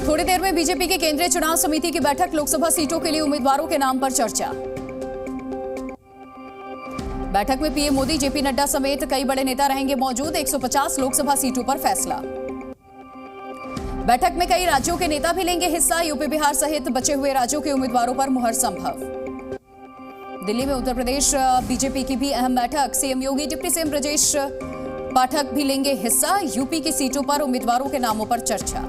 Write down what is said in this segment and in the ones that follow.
थोड़ी देर में बीजेपी की केंद्रीय चुनाव समिति की बैठक, लोकसभा सीटों के लिए उम्मीदवारों के नाम पर चर्चा। बैठक में पीएम मोदी, जेपी नड्डा समेत कई बड़े नेता रहेंगे मौजूद। 150 लोकसभा सीटों पर फैसला। बैठक में कई राज्यों के नेता भी लेंगे हिस्सा। यूपी, बिहार सहित बचे हुए राज्यों के उम्मीदवारों पर मुहर संभव। दिल्ली में उत्तर प्रदेश बीजेपी की भी अहम बैठक। सीएम योगी, डिप्टी सीएम ब्रजेश पाठक भी लेंगे हिस्सा। यूपी की सीटों पर उम्मीदवारों के नामों पर चर्चा।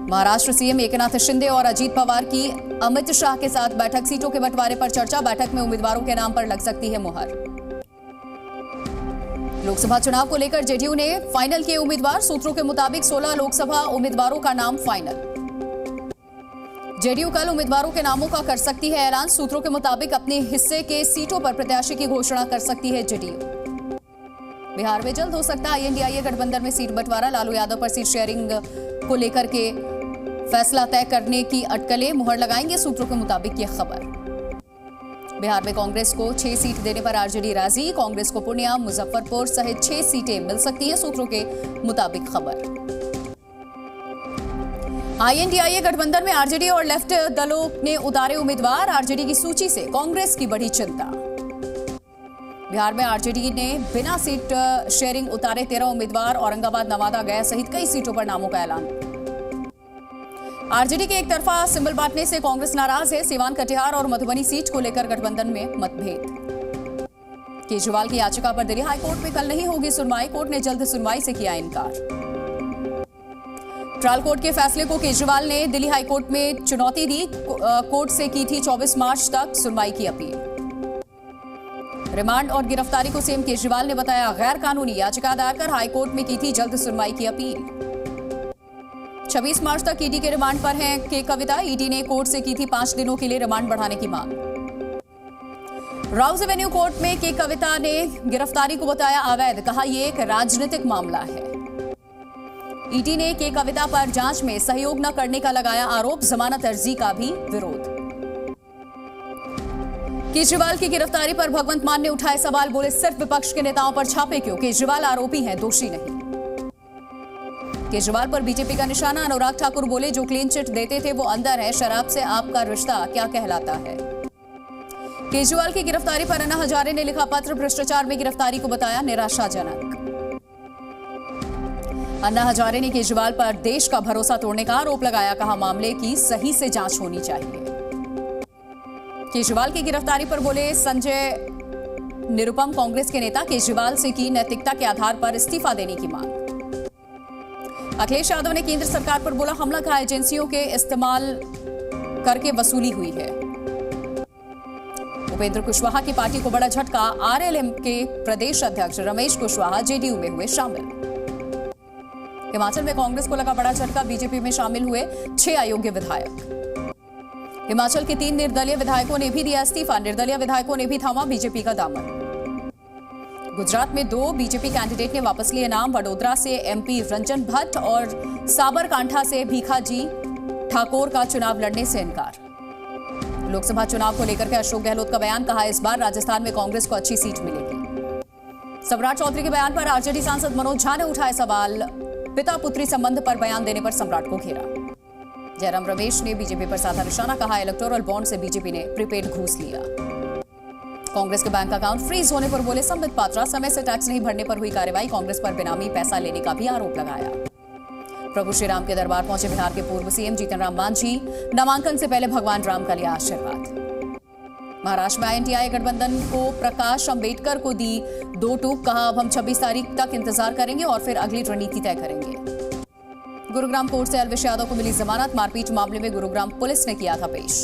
महाराष्ट्र सीएम एकनाथ शिंदे और अजीत पवार की अमित शाह के साथ बैठक, सीटों के बंटवारे पर चर्चा। बैठक में उम्मीदवारों के नाम पर लग सकती है मुहर। लोकसभा चुनाव को लेकर जेडीयू ने फाइनल किए उम्मीदवार। सूत्रों के मुताबिक 16 लोकसभा उम्मीदवारों का नाम फाइनल। जेडीयू कल उम्मीदवारों के नामों का कर सकती है ऐलान। सूत्रों के मुताबिक अपने हिस्से के सीटों पर प्रत्याशी की घोषणा कर सकती है जेडीयू। बिहार में जल्द हो सकता है एनडीए गठबंधन में सीट बंटवारा। लालू यादव पर सीट शेयरिंग को लेकर के फैसला तय करने की अटकलें, मुहर लगाएंगे सूत्रों के मुताबिक यह खबर। बिहार में कांग्रेस को 6 सीट देने पर आरजेडी राजी। कांग्रेस को पूर्णिया, मुजफ्फरपुर सहित 6 सीटें मिल सकती हैं, सूत्रों के मुताबिक खबर। आईएनडीआईए गठबंधन में आरजेडी और लेफ्ट दलों ने उतारे उम्मीदवार। आरजेडी की सूची से कांग्रेस की बढ़ी चिंता। बिहार में आरजेडी ने बिना सीट शेयरिंग उतारे 13 उम्मीदवार। औरंगाबाद, नवादा, गया सहित कई सीटों पर नामों का ऐलान। आरजेडी के एक तरफा सिंबल बांटने से कांग्रेस नाराज है। सीवान, कटिहार और मधुबनी सीट को लेकर गठबंधन में मतभेद। केजरीवाल की याचिका पर दिल्ली हाईकोर्ट में कल नहीं होगी सुनवाई। कोर्ट ने जल्द सुनवाई से किया इनकार। ट्रायल कोर्ट के फैसले को केजरीवाल ने दिल्ली हाईकोर्ट में चुनौती दी। कोर्ट से की थी 24 मार्च तक सुनवाई की अपील। रिमांड और गिरफ्तारी को सीएम केजरीवाल ने बताया गैर कानूनी। याचिका दायर कर हाईकोर्ट में की थी जल्द सुनवाई की अपील। 26 मार्च तक ईडी के रिमांड पर हैं के कविता। ईडी ने कोर्ट से की थी 5 दिनों के लिए रिमांड बढ़ाने की मांग। राउज एवेन्यू कोर्ट में के कविता ने गिरफ्तारी को बताया अवैध। कहा यह एक राजनीतिक मामला है। ईडी ने के कविता पर जांच में सहयोग न करने का लगाया आरोप। जमानत अर्जी का भी विरोध। केजरीवाल की गिरफ्तारी पर भगवंत मान ने उठाए सवाल। बोले सिर्फ विपक्ष के नेताओं पर छापे क्यों? केजरीवाल आरोपी हैं, दोषी नहीं। केजरीवाल पर बीजेपी का निशाना। अनुराग ठाकुर बोले जो क्लीन चिट देते थे वो अंदर है। शराब से आपका रिश्ता क्या कहलाता है? केजरीवाल की गिरफ्तारी पर अन्ना हजारे ने लिखा पत्र। भ्रष्टाचार में गिरफ्तारी को बताया निराशाजनक। अन्ना हजारे ने केजरीवाल पर देश का भरोसा तोड़ने का आरोप लगाया। कहा मामले की सही से जांच होनी चाहिए। केजरीवाल की गिरफ्तारी पर बोले संजय निरुपम, कांग्रेस के नेता, केजरीवाल से की नैतिकता के आधार पर इस्तीफा देने की मांग। अखिलेश यादव ने केंद्र सरकार पर बोला हमला, कहा एजेंसियों के इस्तेमाल करके वसूली हुई है। उपेंद्र कुशवाहा की पार्टी को बड़ा झटका। आरएलएम के प्रदेश अध्यक्ष रमेश कुशवाहा जेडीयू में हुए शामिल। हिमाचल में कांग्रेस को लगा बड़ा झटका। बीजेपी में शामिल हुए 6 अयोग्य विधायक। हिमाचल के 3 निर्दलीय विधायकों ने भी दिया इस्तीफा। निर्दलीय विधायकों ने भी थामा बीजेपी का दामन। गुजरात में 2 बीजेपी कैंडिडेट ने वापस लिए नाम। वडोदरा से एमपी रंजन भट्ट और साबरकांठा से भीखाजी ठाकुर का चुनाव लड़ने से इनकार। लोकसभा चुनाव को लेकर के अशोक गहलोत का बयान। कहा इस बार राजस्थान में कांग्रेस को अच्छी सीट मिलेगी। सम्राट चौधरी के बयान पर आरजेडी सांसद मनोज झा ने उठाए सवाल। पिता पुत्री संबंध पर बयान देने पर सम्राट को घेरा। जयराम रमेश ने बीजेपी पर साधा निशाना। कहा इलेक्टोरल बॉन्ड से बीजेपी ने प्रीपेड घूस लिया। कांग्रेस के बैंक अकाउंट फ्रीज होने पर बोले संबित पात्रा। समय से टैक्स नहीं भरने पर हुई कार्रवाई। कांग्रेस पर बेनामी पैसा लेने का भी आरोप लगाया। प्रभु श्री राम के दरबार पहुंचे बिहार के पूर्व सीएम जीतन राम मांझी। नामांकन से पहले भगवान राम का लिया आशीर्वाद। महाराष्ट्र में आईएनडीआईए गठबंधन को प्रकाश अंबेडकर को दी 2 टूक। कहा अब हम 26 तारीख तक इंतजार करेंगे और फिर अगली रणनीति तय करेंगे। गुरुग्राम कोर्ट से अलविश यादव को मिली जमानत। मारपीट मामले में गुरुग्राम पुलिस ने किया था पेश।